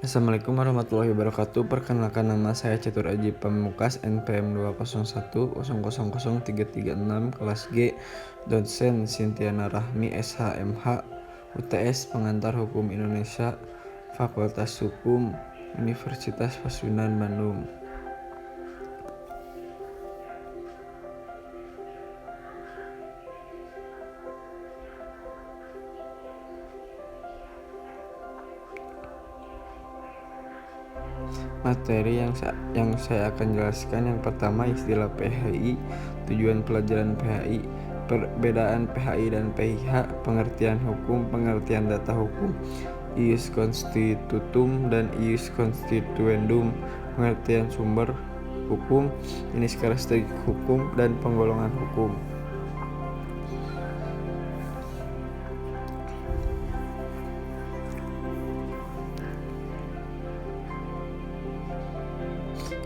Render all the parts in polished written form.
Assalamualaikum warahmatullahi wabarakatuh. Perkenalkan, nama saya Catur Aji Pamungkas, NPM 201100336 kelas G, dosen Sintiana Rahmi SHMH, UTS Pengantar Hukum Indonesia, Fakultas Hukum, Universitas Pasundan Bandung. Materi yang saya akan jelaskan, yang pertama istilah PHI, tujuan pelajaran PHI, perbedaan PHI dan PIH, pengertian hukum, pengertian data hukum, ius constitutum dan ius constituendum, pengertian sumber hukum, jenis karakteristik hukum, dan penggolongan hukum.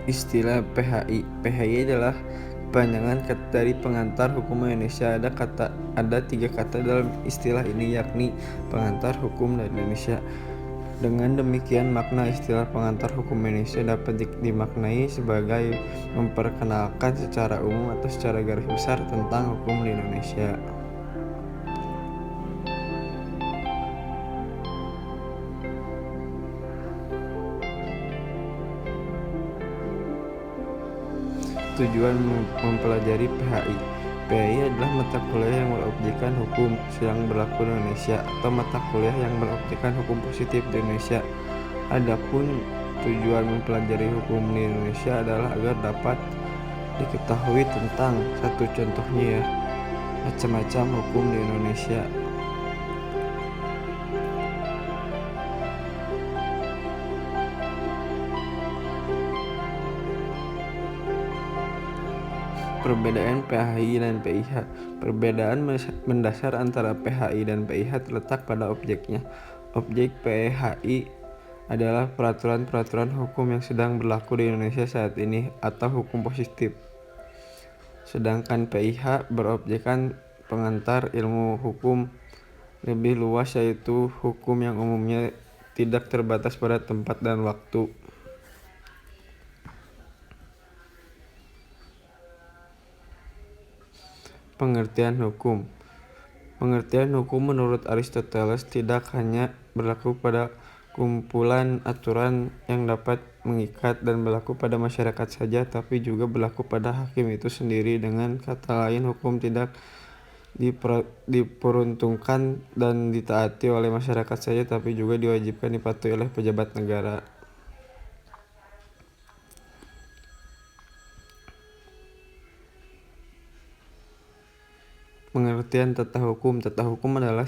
Istilah PHI. PHI adalah kepanjangan dari Pengantar Hukum Indonesia. Ada 3 kata dalam istilah ini, yakni pengantar hukum dan Indonesia. Dengan demikian, makna istilah pengantar hukum Indonesia dapat dimaknai sebagai memperkenalkan secara umum atau secara garis besar tentang hukum di Indonesia. Tujuan mempelajari PHI. PHI adalah mata kuliah yang berobjekkan hukum yang berlaku di Indonesia atau mata kuliah yang berobjekkan hukum positif di Indonesia. Adapun tujuan mempelajari hukum di Indonesia adalah agar dapat diketahui tentang, satu contohnya ya, macam-macam hukum di Indonesia. Perbedaan PHI dan PIH. Perbedaan mendasar antara PHI dan PIH terletak pada objeknya. Objek PHI adalah peraturan-peraturan hukum yang sedang berlaku di Indonesia saat ini atau hukum positif. Sedangkan PIH berobjekkan pengantar ilmu hukum lebih luas, yaitu hukum yang umumnya tidak terbatas pada tempat dan waktu. Pengertian hukum. Pengertian hukum menurut Aristoteles tidak hanya berlaku pada kumpulan aturan yang dapat mengikat dan berlaku pada masyarakat saja, tapi juga berlaku pada hakim itu sendiri. Dengan kata lain, hukum tidak diperuntukkan dan ditaati oleh masyarakat saja, tapi juga diwajibkan dipatuhi oleh pejabat negara. Pengertian tata hukum. Tata hukum adalah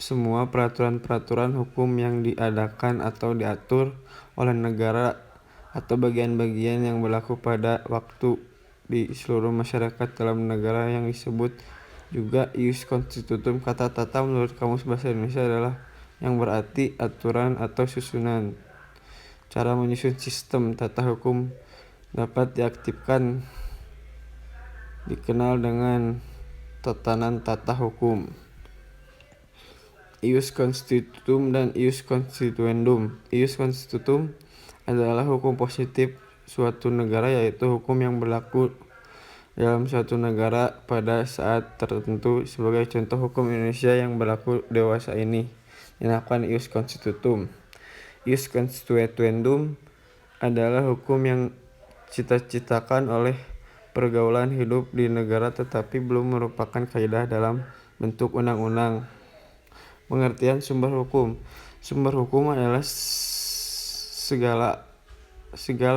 semua peraturan-peraturan hukum yang diadakan atau diatur oleh negara atau bagian-bagian yang berlaku pada waktu di seluruh masyarakat dalam negara, yang disebut juga ius constitutum. Kata tata menurut Kamus Bahasa Indonesia adalah yang berarti aturan atau susunan. Cara menyusun sistem tata hukum dapat diaktifkan dikenal dengan tatanan tata hukum. Ius constitutum dan ius constituendum. Ius constitutum adalah hukum positif suatu negara, yaitu hukum yang berlaku dalam suatu negara pada saat tertentu. Sebagai contoh, hukum Indonesia yang berlaku dewasa ini dinamakan ius constitutum. Ius constituendum adalah hukum yang cita-citakan oleh pergaulan hidup di negara tetapi belum merupakan kaidah dalam bentuk undang-undang. Pengertian sumber hukum. Sumber hukum adalah segala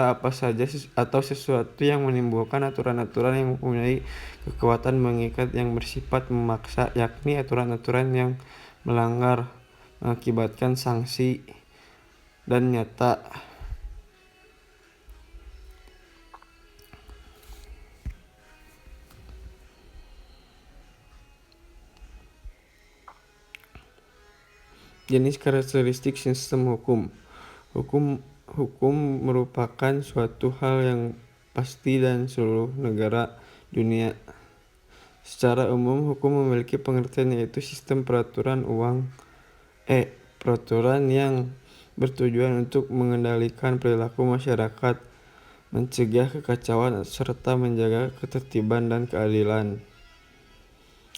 apa saja atau sesuatu yang menimbulkan aturan-aturan yang mempunyai kekuatan mengikat yang bersifat memaksa, yakni aturan-aturan yang melanggar mengakibatkan sanksi dan nyata. Jenis karakteristik sistem hukum. Hukum merupakan suatu hal yang pasti dan seluruh negara dunia. Secara umum, hukum memiliki pengertian yaitu sistem peraturan peraturan yang bertujuan untuk mengendalikan perilaku masyarakat, mencegah kekacauan, serta menjaga ketertiban dan keadilan.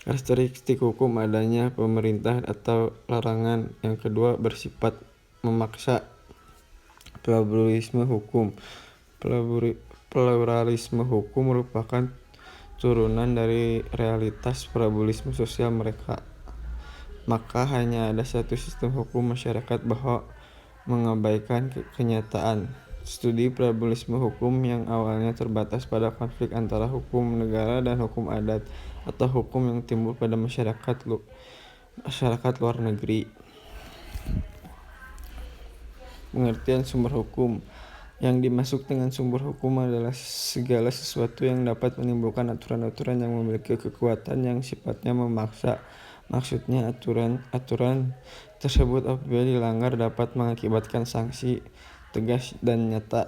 Karakteristik hukum adanya pemerintah atau larangan. Yang kedua, bersifat memaksa. Pluralisme hukum. Pluralisme hukum merupakan turunan dari realitas pluralisme sosial mereka. Maka hanya ada satu sistem hukum masyarakat bahwa mengabaikan kenyataan. Studi pluralisme hukum yang awalnya terbatas pada konflik antara hukum negara dan hukum adat atau hukum yang timbul pada masyarakat luar negeri. Pengertian sumber hukum. Yang dimaksud dengan sumber hukum adalah segala sesuatu yang dapat menimbulkan aturan-aturan yang memiliki kekuatan yang sifatnya memaksa. Maksudnya aturan tersebut apabila dilanggar dapat mengakibatkan sanksi tegas dan nyata.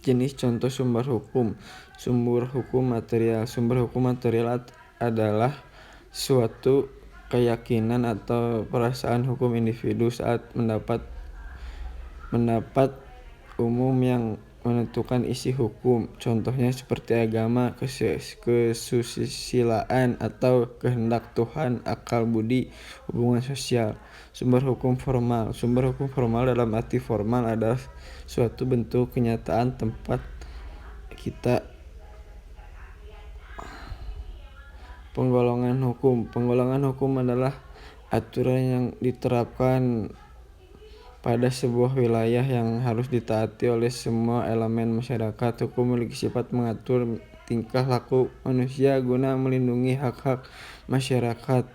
Jenis contoh sumber hukum. Sumber hukum material. Sumber hukum material adalah suatu keyakinan atau perasaan hukum individu saat mendapat umum yang menentukan isi hukum. Contohnya seperti agama, kesusilaan, atau kehendak Tuhan, akal budi, hubungan sosial. Sumber hukum formal. Sumber hukum formal dalam arti formal adalah suatu bentuk kenyataan tempat kita. Penggolongan hukum. Penggolongan hukum adalah aturan yang diterapkan pada sebuah wilayah yang harus ditaati oleh semua elemen masyarakat. Hukum memiliki sifat mengatur tingkah laku manusia guna melindungi hak-hak masyarakat.